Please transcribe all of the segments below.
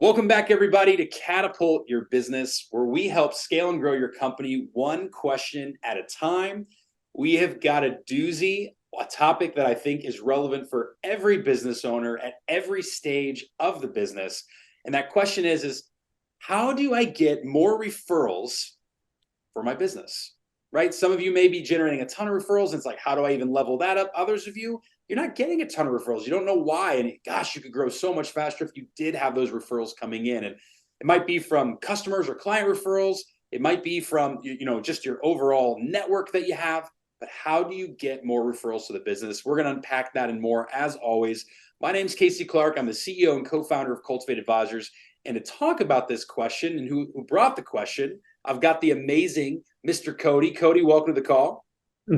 Welcome back, everybody, to Catapult Your Business, where we help scale and grow your company one question at a time. We have got a doozy, a topic that I think is relevant for every business owner at every stage of the business. And that question is how do I get more referrals for my business? Right? Some of you may be generating a ton of referrals. And it's like, how do I even level that up? Others of you, you're not getting a ton of referrals. You don't know why. And gosh, you could grow so much faster if you did have those referrals coming in. And it might be from customers or client referrals. It might be from, just your overall network that you have. But how do you get more referrals to the business? We're going to unpack that and more as always. My name is Casey Clark. I'm the CEO and co-founder of Cultivate Advisors. And to talk about this question and who brought the question, I've got the amazing Mr. Cody. Cody, welcome to the call.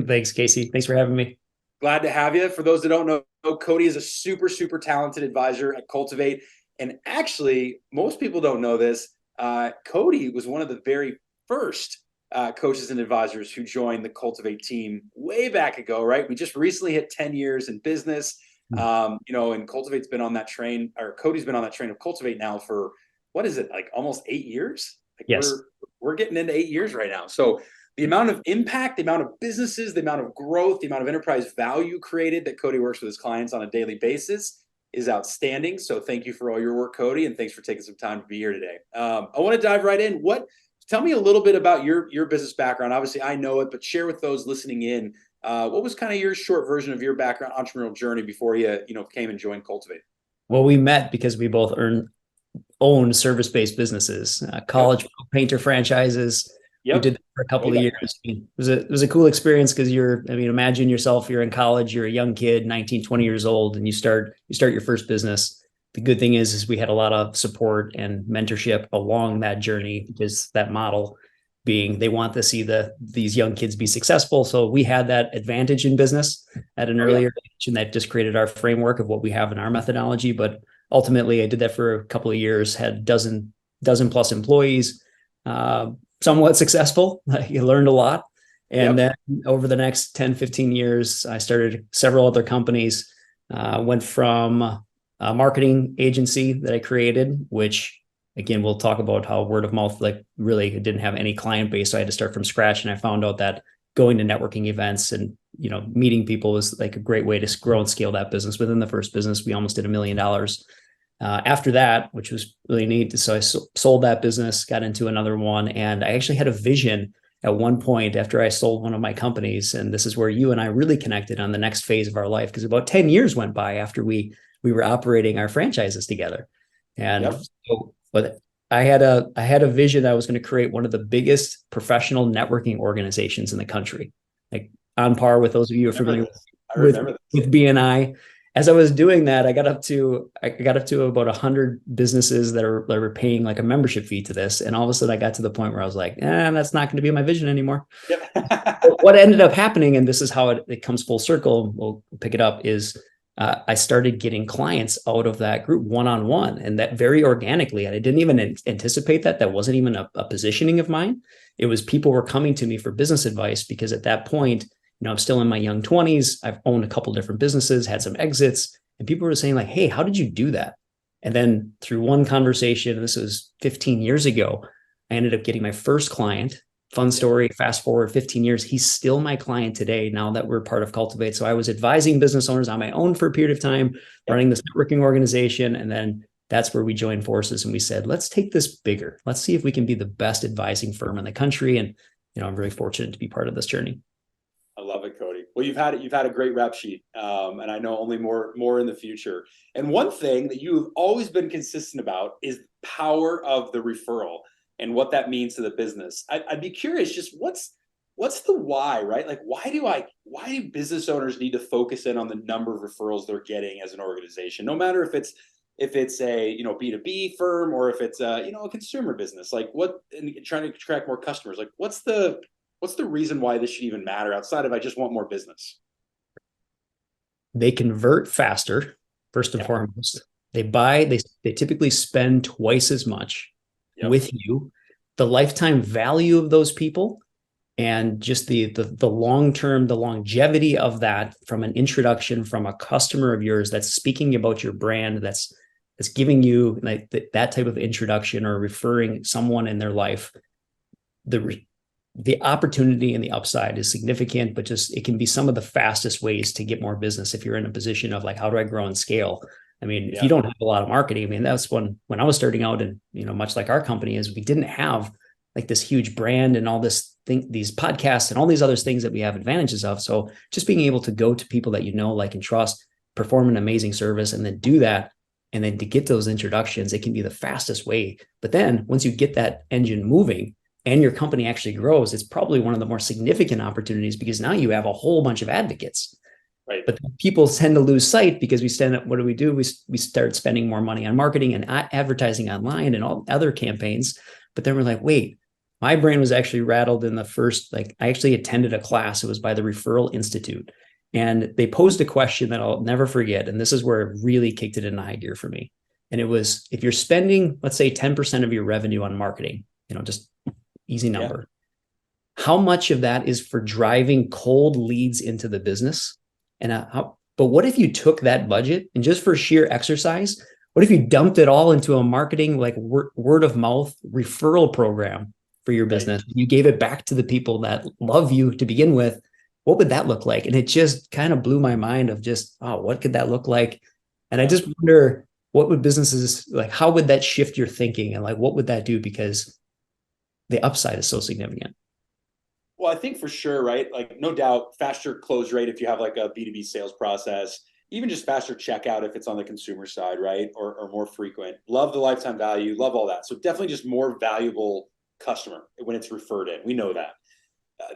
Thanks, Casey. Thanks for having me. Glad to have you. For those that don't know, Cody is a super, super talented advisor at Cultivate. And actually, most people don't know this. Cody was one of the very first coaches and advisors who joined the Cultivate team way back ago, right? We just recently hit 10 years in business. And Cultivate's been on that train, or Cody's been on that train of Cultivate now for, what is it, like almost 8 years? Yes. We're getting into 8 years right now. So the amount of impact, the amount of businesses, the amount of growth, the amount of enterprise value created that Cody works with his clients on a daily basis is outstanding. So thank you for all your work, Cody, and thanks for taking some time to be here today. I want to dive right in. Tell me a little bit about your business background. Obviously, I know it, but share with those listening in. What was kind of your short version of your background, entrepreneurial journey before you came and joined Cultivate? Well, we met because we both own service-based businesses, college painter franchises. Yep. We did that for a couple of years. It was a cool experience because imagine yourself, you're in college, you're a young kid, 19, 20 years old, and you start your first business. The good thing is we had a lot of support and mentorship along that journey, because that model being they want to see these young kids be successful. So we had that advantage in business at an earlier age, and that just created our framework of what we have in our methodology. But ultimately, I did that for a couple of years, had dozen plus employees, somewhat successful. You learned a lot. And then over the next 10, 15 years, I started several other companies, went from a marketing agency that I created, which again, we'll talk about how word of mouth, really didn't have any client base. So I had to start from scratch. And I found out that going to networking events and, meeting people was like a great way to grow and scale that business. Within the first business, we almost did $1 million. After that, which was really neat. So I sold that business, got into another one. And I actually had a vision at one point after I sold one of my companies. And this is where you and I really connected on the next phase of our life, because about 10 years went by after we were operating our franchises together. And but I had a vision that I was going to create one of the biggest professional networking organizations in the country, like on par with those of you who are familiar with BNI. As I was doing that, I got up to about 100 businesses that were paying like a membership fee to this. And all of a sudden I got to the point where I was like, that's not going to be my vision anymore. What ended up happening, and this is how it comes full circle, we'll pick it up, is I started getting clients out of that group one-on-one, and that very organically. And I didn't even anticipate that. That wasn't even a positioning of mine. It was people were coming to me for business advice, because at that point, I'm still in my young 20s. I've owned a couple different businesses, had some exits, and people were saying like, hey, how did you do that? And then through one conversation, and this was 15 years ago, I ended up getting my first client. Fun story, fast forward 15 years, he's still my client today now that we're part of Cultivate. So I was advising business owners on my own for a period of time, running this networking organization. And then that's where we joined forces and we said, let's take this bigger. Let's see if we can be the best advising firm in the country. And, I'm very fortunate to be part of this journey. I love it, Cody. Well, you've had a great rap sheet, and I know only more in the future. And one thing that you have always been consistent about is the power of the referral and what that means to the business. I'd be curious, just what's the why, right? Like, why do business owners need to focus in on the number of referrals they're getting as an organization, no matter if it's a B2B firm or if it's a consumer business, like and trying to attract more customers, like what's the reason why this should even matter outside of I just want more business? They convert faster, first and foremost. They typically spend twice as much with you. The lifetime value of those people and just the long-term, the longevity of that from an introduction from a customer of yours that's speaking about your brand, that's that's giving you like that type of introduction or referring someone in their life, the opportunity and the upside is significant, but just it can be some of the fastest ways to get more business if you're in a position of like, how do I grow and scale? I mean, if you don't have a lot of marketing, I mean, that's when I was starting out, and much like our company is, we didn't have like this huge brand and all this thing, these podcasts and all these other things that we have advantages of. So just being able to go to people that like and trust, perform an amazing service, and then do that, and then to get those introductions, it can be the fastest way. But then once you get that engine moving and your company actually grows, it's probably one of the more significant opportunities, because now you have a whole bunch of advocates. Right. But people tend to lose sight because we stand up. What do? We start spending more money on marketing and advertising online and all other campaigns. But then we're like, wait, my brain was actually rattled in the first, like, I actually attended a class. It was by the Referral Institute. And they posed a question that I'll never forget. And this is where it really kicked it into high gear for me. And it was, if you're spending, let's say 10% of your revenue on marketing, just easy number, how much of that is for driving cold leads into the business? And but what if you took that budget and just for sheer exercise, what if you dumped it all into a marketing, like word of mouth referral program for your business? Right. You gave it back to the people that love you to begin with. What would that look like? And it just kind of blew my mind of just, oh, what could that look like? And I just wonder, what would businesses, like, how would that shift your thinking? And like, what would that do? Because the upside is so significant. Well, I think for sure, right? Like, no doubt, faster close rate if you have like a B2B sales process, even just faster checkout if it's on the consumer side, right? Or more frequent. Love the lifetime value, love all that. So definitely just more valuable customer when it's referred in. We know that.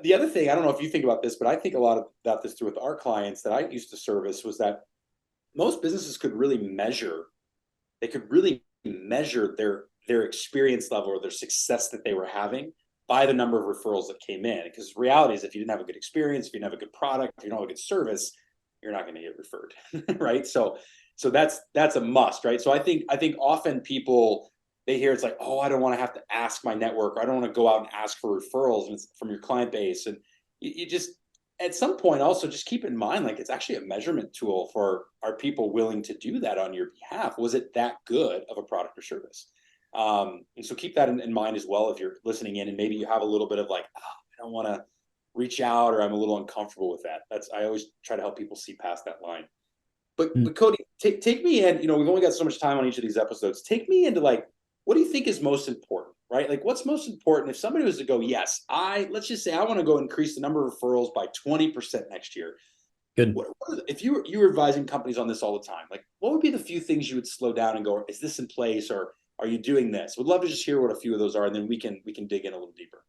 The other thing, I don't know if you think about this, but I think a lot about this too with our clients that I used to service, was that most businesses could really measure, their experience level or their success that they were having by the number of referrals that came in. Because the reality is, if you didn't have a good experience, if you didn't have a good product, if you don't have a good service, you're not going to get referred, right? So that's a must, right? So I think often people, they hear it's like, oh, I don't want to have to ask my network, or I don't want to go out and ask for referrals from your client base. And you just, at some point, also just keep in mind, like, it's actually a measurement tool for, are people willing to do that on your behalf? Was it that good of a product or service? And so keep that in mind as well if you're listening in, and maybe you have a little bit of like, oh, I don't want to reach out, or I'm a little uncomfortable with that. I always try to help people see past that line. But Cody, take me in. We've only got so much time on each of these episodes. Take me into, like, what do you think is most important, right? Like, what's most important if somebody was to go, yes, let's just say I want to go increase the number of referrals by 20% next year. Good. If you were advising companies on this all the time, like, what would be the few things you would slow down and go, is this in place, or are you doing this? Would love to just hear what a few of those are, and then we can dig in a little deeper.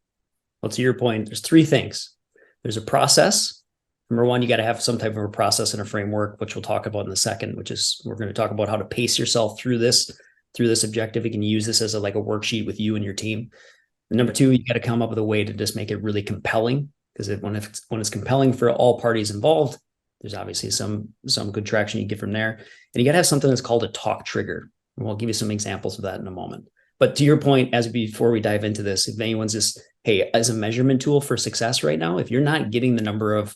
Well, to your point, there's three things. There's a process. Number one, you got to have some type of a process and a framework, which we'll talk about in a second, which is, we're going to talk about how to pace yourself through this objective. You can use this as a worksheet with you and your team. And number two, you got to come up with a way to just make it really compelling, because when it's compelling for all parties involved, there's obviously some good traction you get from there. And you got to have something that's called a talk trigger. And we'll give you some examples of that in a moment. But to your point, before we dive into this, if anyone's just, hey, as a measurement tool for success right now, if you're not getting the number of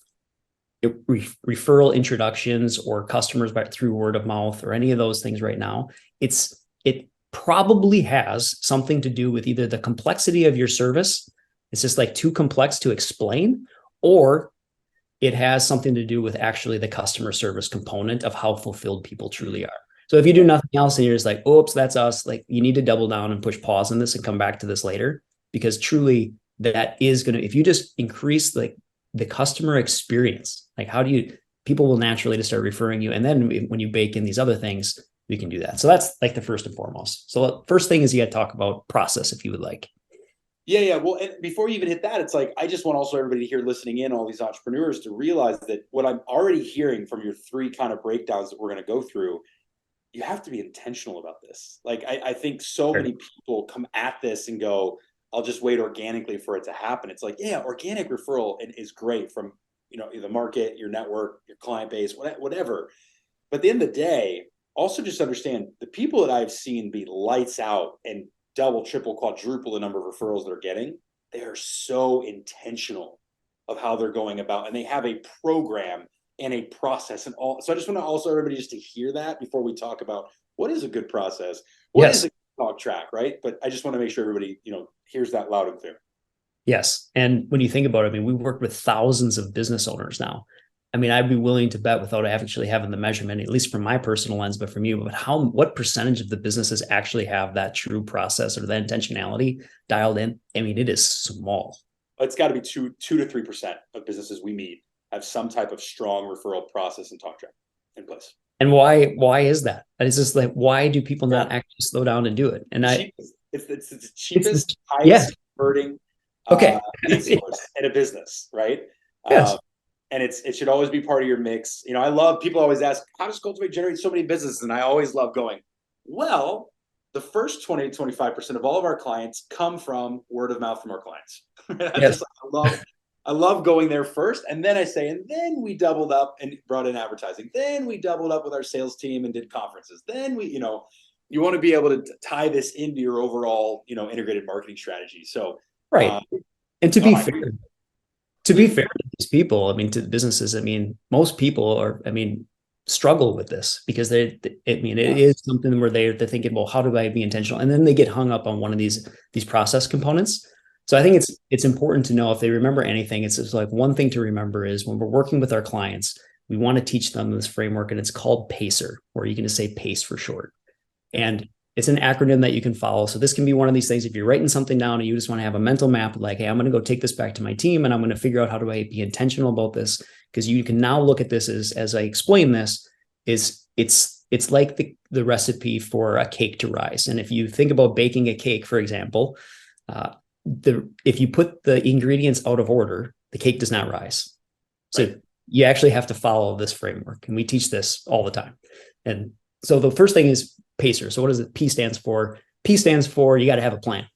referral introductions or customers through word of mouth or any of those things right now, it probably has something to do with either the complexity of your service, it's just like too complex to explain, or it has something to do with actually the customer service component of how fulfilled people truly are. So if you do nothing else and you're just like, oops, that's us, like, you need to double down and push pause on this and come back to this later, because truly that is going to, if you just increase like the customer experience, like, people will naturally just start referring you. And then when you bake in these other things, we can do that. So that's like the first and foremost. So first thing is, you got to talk about process, if you would like. Yeah. Well, and before you even hit that, it's like, I just want also everybody here listening in, all these entrepreneurs, to realize that what I'm already hearing from your three kind of breakdowns that we're going to go through, you have to be intentional about this. Like, I think so many people come at this and go, I'll just wait organically for it to happen. It's like, yeah, organic referral is great from, the market, your network, your client base, whatever. But at the end of the day, also just understand, the people that I've seen be lights out and double, triple, quadruple the number of referrals they're getting, they are so intentional of how they're going about, and they have a program and a process and all. So I just want to also everybody just to hear that before we talk about What is a good process? What is Yes. a good talk track, right? But I just want to make sure everybody, hears that loud and clear. Yes. And when you think about it, I mean, we work with thousands of business owners now. I mean, I'd be willing to bet without actually having the measurement, at least from my personal lens, but from you, but what percentage of the businesses actually have that true process or that intentionality dialed in? I mean, it is small. It's got to be 2 to 3% of businesses we meet have some type of strong referral process and talk track in place. And why is that? It's just like, why do people not Yeah. actually slow down and do it? And It's the cheapest, yeah. highest converting Okay. lead source in a business, right? Yes. And it should always be part of your mix. I love, people always ask, how does Cultivate generate so many businesses? And I always love going, well, the first 20 to 25% of all of our clients come from word of mouth from our clients. Yes. I love going there first. And then I say, and then we doubled up and brought in advertising. Then we doubled up with our sales team and did conferences. Then you want to be able to tie this into your overall, integrated marketing strategy. So, Right. And to no, be I fair, agree. to be fair to these people, I mean, to the businesses, I mean, most people struggle with this because I mean, it is something where they're thinking, well, how do I be intentional? And then they get hung up on one of these process components. So I think it's important to know, if they remember anything, it's just like, one thing to remember is when we're working with our clients, we want to teach them this framework, and it's called PACER, or you can just say PACE for short. And it's an acronym that you can follow. So this can be one of these things, if you're writing something down and you just want to have a mental map, like, hey, I'm going to go take this back to my team and I'm going to figure out how do I be intentional about this. Because you can now look at this as I explain this, it's like the recipe for a cake to rise. And if you think about baking a cake, for example, if you put the ingredients out of order, the cake does not rise. So right. You actually have to follow this framework. And we teach this all the time. And so the first thing is PACER. So what does it? P stands for? P stands for you got to have a plan.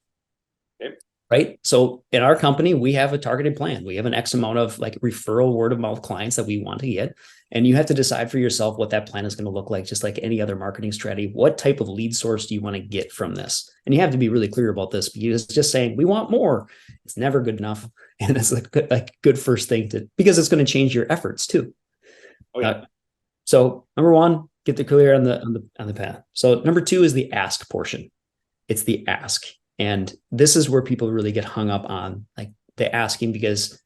Okay. Right. So in our company, we have a targeted plan. We have an X amount of like referral word of mouth clients that we want to get. And you have to decide for yourself what that plan is going to look like, just like any other marketing strategy. What type of lead source do you want to get from this? And you have to be really clear about this, because just saying we want more, it's never good enough. And it's like good first thing because it's going to change your efforts too. Oh, yeah. So number one, get the clear on the path. So number two is the ask portion. It's the ask. And this is where people really get hung up on like the asking, because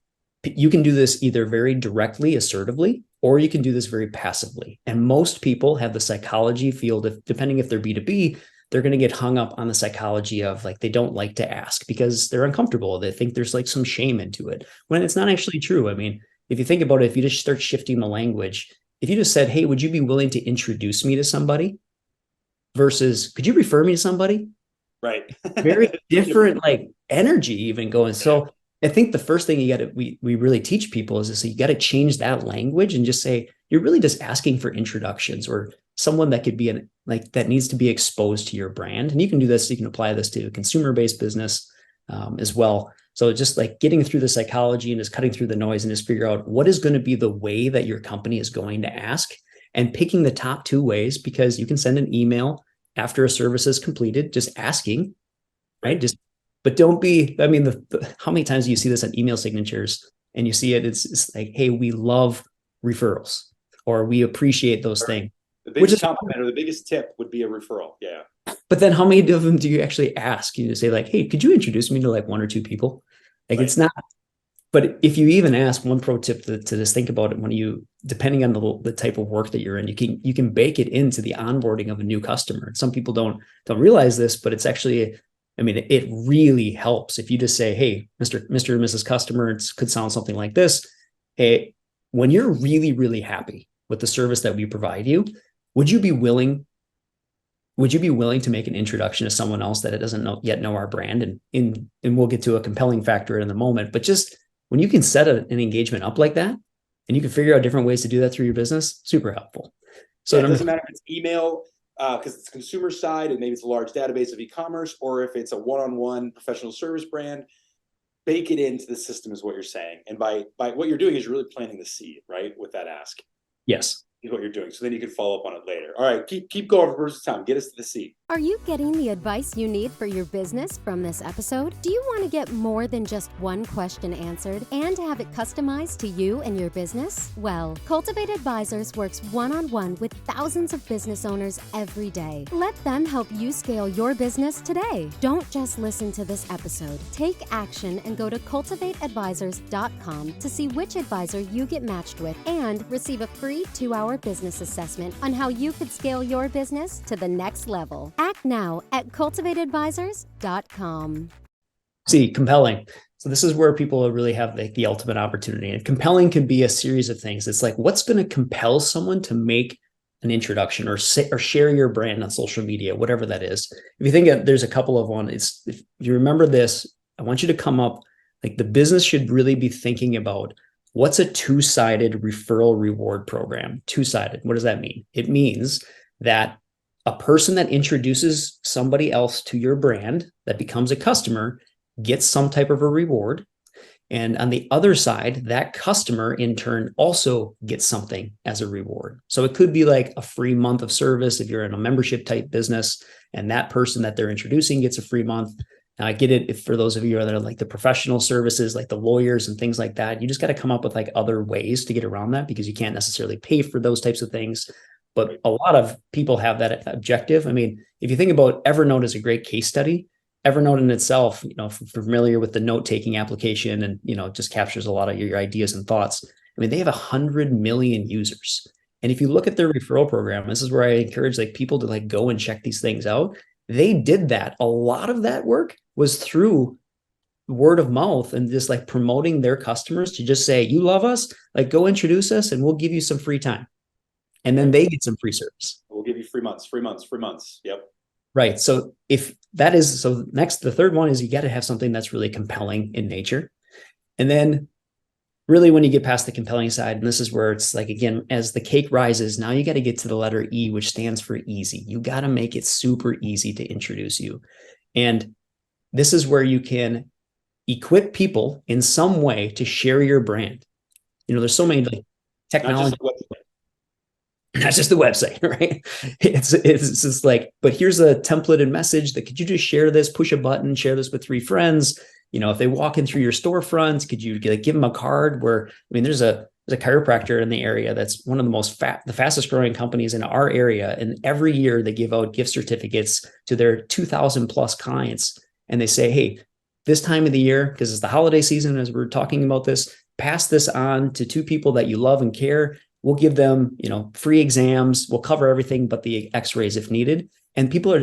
you can do this either very directly, assertively, or you can do this very passively. And most people have the psychology field, depending if they're B2B, they're going to get hung up on the psychology of like, they don't like to ask because they're uncomfortable. They think there's like some shame into it, when it's not actually true. I mean, if you think about it, if you just start shifting the language, if you just said, hey, would you be willing to introduce me to somebody, versus could you refer me to somebody? Right. Very different like energy even going. So I think the first thing we really teach people is this: you got to change that language and just say, you're really just asking for introductions, or someone that could be that needs to be exposed to your brand. And you can do this, you can apply this to a consumer-based business as well. So just like getting through the psychology and just cutting through the noise and just figure out what is going to be the way that your company is going to ask, and picking the top two ways, because you can send an email after a service is completed, just asking, right? But don't be, I mean, how many times do you see this on email signatures and you see it? It's like, hey, we love referrals, or we appreciate those things. The biggest compliment or the biggest tip would be a referral. Yeah. But then how many of them do you actually ask? You say like, hey, could you introduce me to like one or two people? Like, it's not. But if you even ask, one pro tip to just think about it, when you, depending on the type of work that you're in, you can bake it into the onboarding of a new customer. Some people don't realize this, but it's actually, I mean, it really helps if you just say, hey, Mr. and Mrs. Customer, it could sound something like this. Hey, when you're really, really happy with the service that we provide you, would you be willing to make an introduction to someone else that it doesn't yet know our brand? And we'll get to a compelling factor in a moment, but just when you can set an engagement up like that, and you can figure out different ways to do that through your business, super helpful. So it doesn't matter if it's email, because it's consumer side and maybe it's a large database of e-commerce, or if it's a one-on-one professional service brand, bake it into the system is what you're saying. And by what you're doing is you're really planting the seed, right? With that ask. Yes. is what you're doing. So then you can follow up on it later. All right, keep going for the time. Get us to the seat. Are you getting the advice you need for your business from this episode? Do you want to get more than just one question answered and have it customized to you and your business? Well, Cultivate Advisors works one-on-one with thousands of business owners every day. Let them help you scale your business today. Don't just listen to this episode. Take action and go to cultivateadvisors.com to see which advisor you get matched with and receive a free 2-hour business assessment on how you could scale your business to the next level. Act now at cultivateadvisors.com. See, compelling. So this is where people really have the ultimate opportunity. And compelling can be a series of things. It's like, what's going to compel someone to make an introduction or share your brand on social media, whatever that is. If you think there's a couple of one, if you remember this, I want you to come up, like the business should really be thinking about what's a two-sided referral reward program. Two-sided. What does that mean? It means that a person that introduces somebody else to your brand that becomes a customer gets some type of a reward. And on the other side, that customer in turn also gets something as a reward. So it could be like a free month of service if you're in a membership type business, and that person that they're introducing gets a free month. Now, I get it if for those of you that are like the professional services, like the lawyers and things like that, you just got to come up with like other ways to get around that because you can't necessarily pay for those types of things. But a lot of people have that objective. I mean, if you think about Evernote as a great case study, Evernote in itself, if you're familiar with the note-taking application and, just captures a lot of your ideas and thoughts. I mean, they have 100 million users. And if you look at their referral program, this is where I encourage like people to like go and check these things out. They did that. A lot of that work was through word of mouth and just like promoting their customers to just say, you love us, like go introduce us and we'll give you some free time. And then they get some free service. We'll give you free months. Yep. Right. So if that is, so next, the third one is you got to have something that's really compelling in nature. And then really when you get past the compelling side, and this is where it's like, again, as the cake rises, now you got to get to the letter E, which stands for easy. You got to make it super easy to introduce you. And this is where you can equip people in some way to share your brand. There's so many like technology. Not just the website, right? It's just like, but here's a template and message that could you just share this, push a button, share this with 3 friends. If they walk in through your storefronts, could you give them a card where, there's a chiropractor in the area that's one of the fastest growing companies in our area. And every year they give out gift certificates to their 2,000 plus clients. And they say, hey, this time of the year, because it's the holiday season, as we're talking about this, pass this on to 2 people that you love and care. We'll give them, free exams. We'll cover everything but the x-rays if needed. And people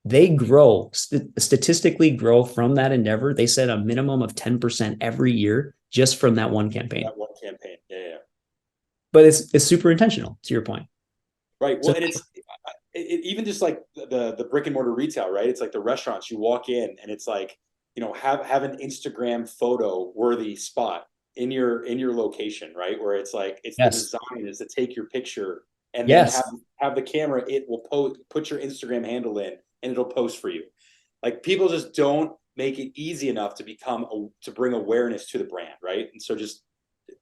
they grow, statistically grow from that endeavor. They said a minimum of 10% every year just from that one campaign. Yeah. But it's super intentional, to your point. Right. Well, and it's even just like the brick and mortar retail, right? It's like the restaurants you walk in and it's like, have an Instagram photo worthy spot in your location, right? Where it's like, it's the design is to take your picture and then have the camera, it will put your Instagram handle in and it'll post for you. Like people just don't make it easy enough to to bring awareness to the brand, right? And so just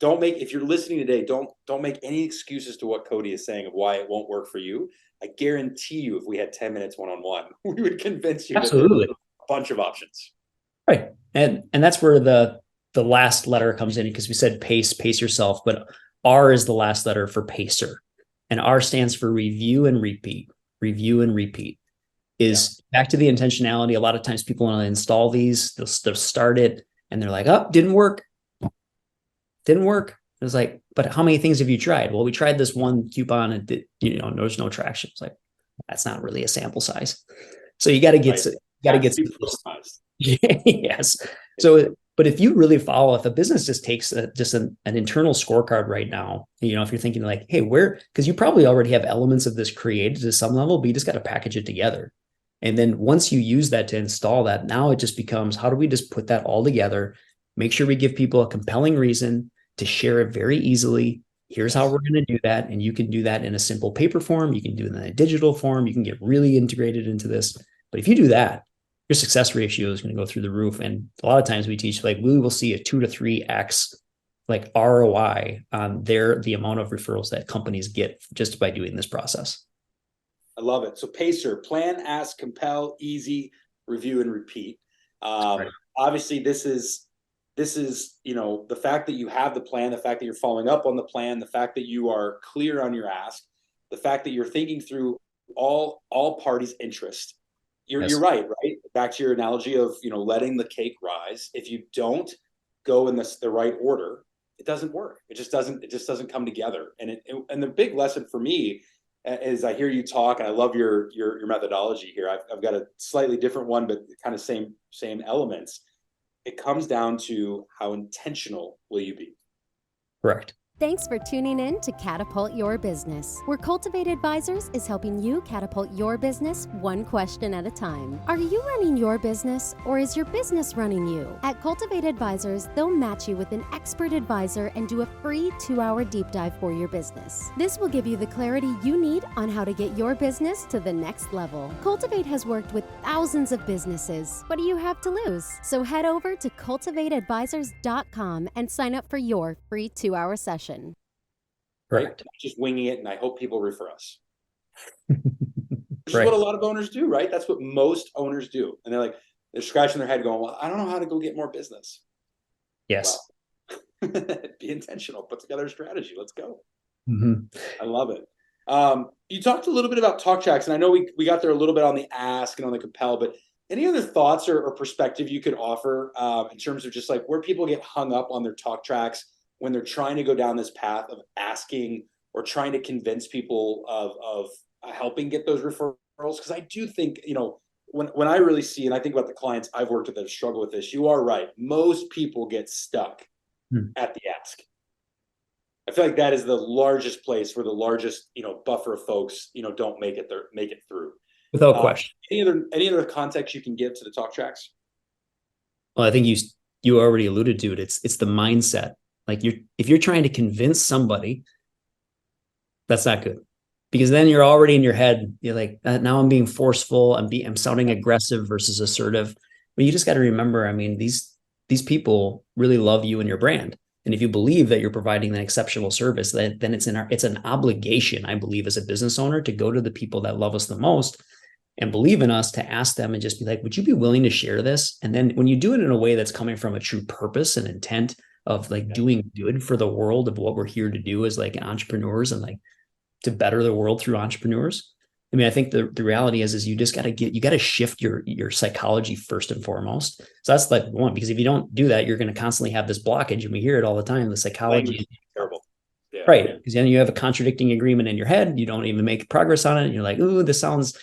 if you're listening today, don't make any excuses to what Cody is saying of why it won't work for you. I guarantee you, if we had 10 minutes one-on-one, we would convince you Absolutely. that there's a bunch of options. Right. And that's where the last letter comes in, because we said pace yourself, but R is the last letter for pacer. And R stands for review and repeat. Review and repeat is back to the intentionality. A lot of times people want to install these, they'll start it and they're like, oh, didn't work. It's like, but how many things have you tried? Well, we tried this one coupon and there's no traction. It's like, that's not really a sample size. So you got to get, yes. So, but if you really follow, if a business just takes an internal scorecard right now, if you're thinking like, hey, because you probably already have elements of this created to some level, but you just got to package it together. And then once you use that to install that, now it just becomes, how do we just put that all together? Make sure we give people a compelling reason to share it very easily. Here's how we're going to do that. And you can do that in a simple paper form. You can do it in a digital form. You can get really integrated into this. But if you do that, your success ratio is going to go through the roof. And a lot of times we teach, like, we will see a 2 to 3x like ROI on the amount of referrals that companies get just by doing this process. I love it. So PACER, plan, ask, compel, easy, review, and repeat. Obviously, this is, the fact that you have the plan, the fact that you're following up on the plan, the fact that you are clear on your ask, the fact that you're thinking through all parties' interest. You're right. Back to your analogy of, letting the cake rise. If you don't go in the right order, it doesn't work. It just doesn't come together. And the big lesson for me, as I hear you talk, and I love your methodology here. I've got a slightly different one, but kind of same elements. It comes down to how intentional will you be? Correct. Thanks for tuning in to Catapult Your Business, where Cultivate Advisors is helping you catapult your business one question at a time. Are you running your business, or is your business running you? At Cultivate Advisors, they'll match you with an expert advisor and do a free 2-hour deep dive for your business. This will give you the clarity you need on how to get your business to the next level. Cultivate has worked with thousands of businesses. What do you have to lose? So head over to cultivateadvisors.com and sign up for your free 2-hour session. Correct. Just winging it, and I hope people refer us. This is what a lot of owners do, right? That's what most owners do. And they're scratching their head going, well, I don't know how to go get more business. Yes. Well, be intentional, put together a strategy. Let's go. Mm-hmm. I love it. You talked a little bit about talk tracks, and I know we got there a little bit on the ask and on the compel, but any other thoughts or perspective you could offer in terms of just like where people get hung up on their talk tracks when they're trying to go down this path of asking or trying to convince people of helping get those referrals? Because I do think, when I really see, and I think about the clients I've worked with that struggle with this, you are right. Most people get stuck at the ask. I feel like that is the largest place where the largest, buffer of folks, don't make it through. Without question. Any other context you can give to the talk tracks? Well, I think you already alluded to it. It's the mindset. Like if you're trying to convince somebody, that's not good, because then you're already in your head. You're like, now I'm being forceful. I'm sounding aggressive versus assertive. But you just got to remember, I mean, these people really love you and your brand. And if you believe that you're providing an exceptional service, then it's an obligation, I believe, as a business owner to go to the people that love us the most and believe in us, to ask them and just be like, would you be willing to share this? And then when you do it in a way that's coming from a true purpose and intent of like doing good for the world, of what we're here to do as like entrepreneurs and like to better the world through entrepreneurs. I mean, I think the reality is you just got to shift your psychology first and foremost. So that's like one, because if you don't do that, you're going to constantly have this blockage, and we hear it all the time. The psychology is terrible. Yeah. Right. Because then you have a contradicting agreement in your head. You don't even make progress on it. And you're like, ooh, this sounds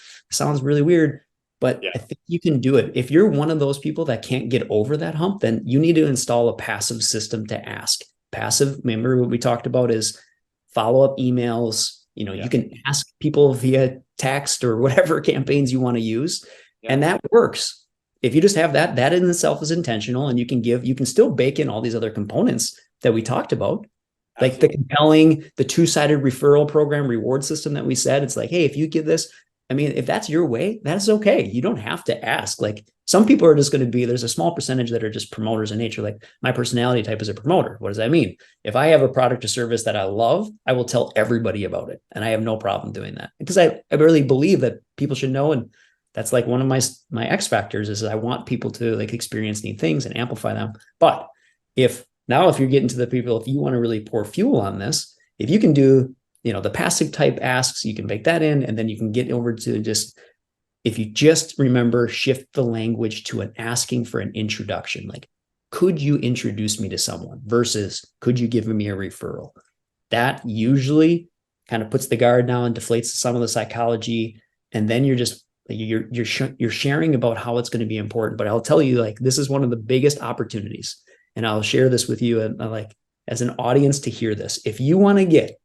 really weird. But I think you can do it. If you're one of those people that can't get over that hump, then you need to install a passive system to ask. Passive, remember what we talked about, is follow-up emails. You can ask people via text or whatever campaigns you want to use. And that works. If you just have that in itself is intentional, and you can still bake in all these other components that we talked about. Like the compelling, the two-sided referral program reward system that we said. It's like, hey, if you give this, I mean, if that's your way, that's okay. You don't have to ask. Like, some people are just going to be, there's a small percentage that are just promoters in nature. Like, my personality type is a promoter. What does that mean? If I have a product or service that I love, I will tell everybody about it. And I have no problem doing that, because I really believe that people should know. And that's like one of my X factors, is I want people to like experience new things and amplify them. But if you're getting to the people, if you want to really pour fuel on this, if you can do, the passive type asks, you can bake that in, and then you can get over to just, if you just remember, shift the language to an asking for an introduction. Like, could you introduce me to someone versus could you give me a referral? That usually kind of puts the guard down, deflates some of the psychology. And then you're sharing about how it's going to be important. But I'll tell you, like, this is one of the biggest opportunities. And I'll share this with you like as an audience to hear this. If you want to get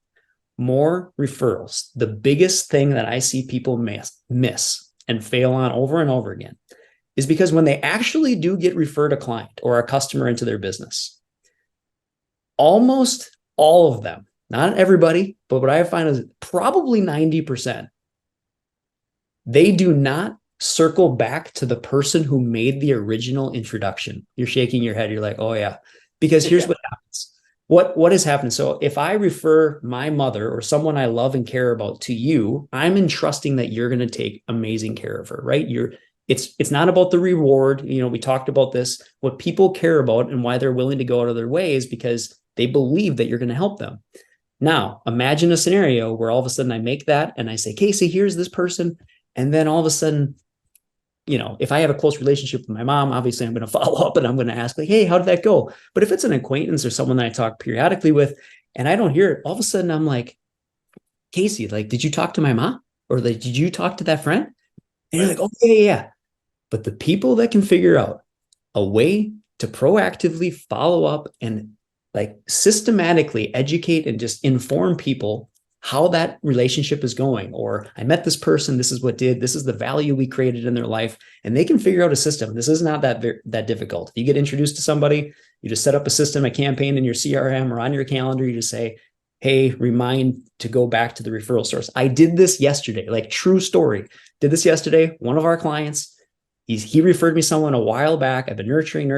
more referrals, the biggest thing that I see people miss and fail on over and over again is because when they actually do get referred a client or a customer into their business, almost all of them, not everybody, but what I find is probably 90%, they do not circle back to the person who made the original introduction. You're shaking your head. You're like, oh yeah, because here's what happens. what has happened? So if I refer my mother or someone I love and care about to you, I'm entrusting that you're going to take amazing care of her, right? It's not about the reward. We talked about this. What people care about and why they're willing to go out of their way is because they believe that you're going to help them. Now, imagine a scenario where all of a sudden I make that and I say, Casey, here's this person. And then all of a sudden, if I have a close relationship with my mom, obviously I'm going to follow up and I'm going to ask, like, hey, how did that go? But if it's an acquaintance or someone that I talk periodically with and I don't hear it, all of a sudden I'm like, Casey, like, did you talk to my mom? Or like, did you talk to that friend? And you're like, oh, yeah. But the people that can figure out a way to proactively follow up and like systematically educate and just inform people how that relationship is going, or I met this person, this is the value we created in their life, and they can figure out a system. This is not that difficult. If you get introduced to somebody, you just set up a system, a campaign in your CRM or on your calendar. You just say, hey, remind to go back to the referral source. I did this yesterday, like true story. Did this yesterday. One of our clients, he referred me someone a while back. I've been nurturing.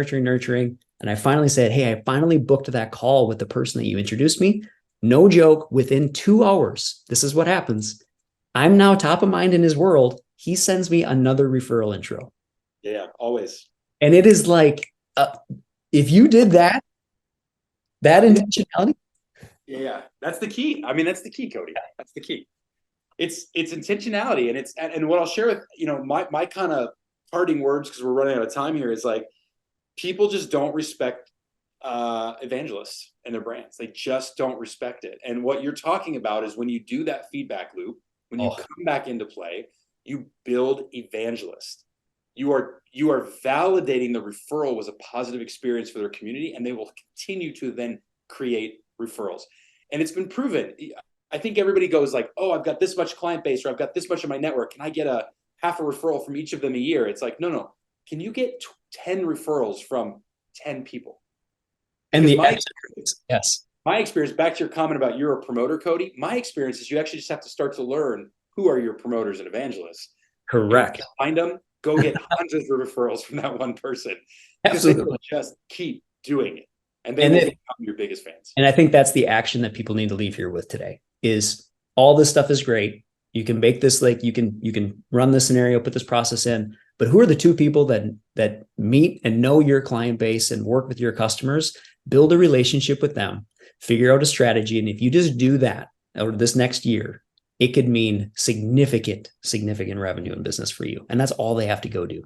And I finally said, hey, I finally booked that call with the person that you introduced me. No joke, within 2 hours, this is what happens. I'm now top of mind in his world. He sends me another referral intro. Yeah, always. And it is like, if you did that intentionality. Yeah, that's the key. I mean, that's the key, Cody. That's the key. It's intentionality. And what I'll share with, my kind of parting words, because we're running out of time here, is like, people just don't respect evangelists and their brands. They just don't respect it. And what you're talking about is when you do that feedback loop, when you come back into play, you build evangelists. You are validating the referral was a positive experience for their community, and they will continue to then create referrals. And it's been proven. I think everybody goes like, oh, I've got this much client base, or I've got this much of my network. Can I get a half a referral from each of them a year? It's like, no. Can you get 10 referrals from 10 people? And yes. My experience, back to your comment about you're a promoter, Cody, my experience is you actually just have to start to learn who are your promoters and evangelists. Correct. Find them, go get hundreds of referrals from that one person. Absolutely. They will just keep doing it. And they will become your biggest fans. And I think that's the action that people need to leave here with today is all this stuff is great. You can make this, like you can run this scenario, put this process in, but who are the two people that meet and know your client base and work with your customers, build a relationship with them, figure out a strategy. And if you just do that over this next year, it could mean significant revenue in business for you. And that's all they have to go do.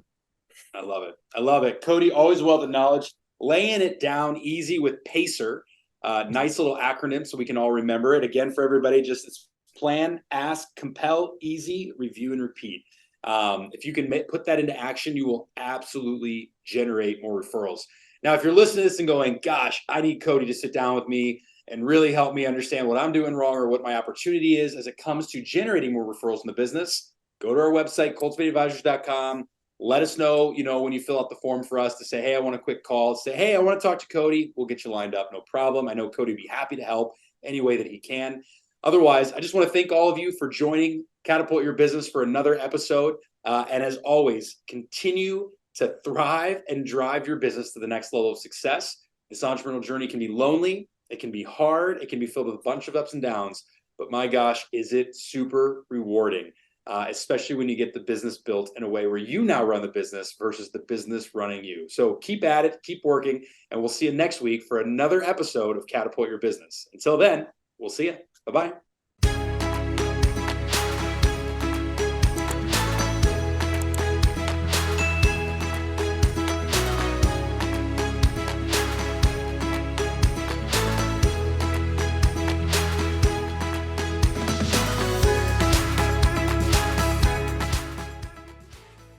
I love it. Cody, always wealth of knowledge, laying it down easy with PACER. Nice little acronym so we can all remember it. Again, for everybody, just it's plan, ask, compel, easy, review, and repeat. If you can put that into action, you will absolutely generate more referrals. Now, if you're listening to this and going, gosh, I need Cody to sit down with me and really help me understand what I'm doing wrong or what my opportunity is as it comes to generating more referrals in the business, go to our website, cultivateadvisors.com. Let us know, when you fill out the form for us to say, hey, I want a quick call. Say, hey, I want to talk to Cody. We'll get you lined up. No problem. I know Cody would be happy to help any way that he can. Otherwise, I just want to thank all of you for joining Catapult Your Business for another episode. And as always, continue to thrive and drive your business to the next level of success. This entrepreneurial journey can be lonely. It can be hard. It can be filled with a bunch of ups and downs. But my gosh, is it super rewarding, especially when you get the business built in a way where you now run the business versus the business running you. So keep at it, keep working, and we'll see you next week for another episode of Catapult Your Business. Until then, we'll see you. Bye-bye.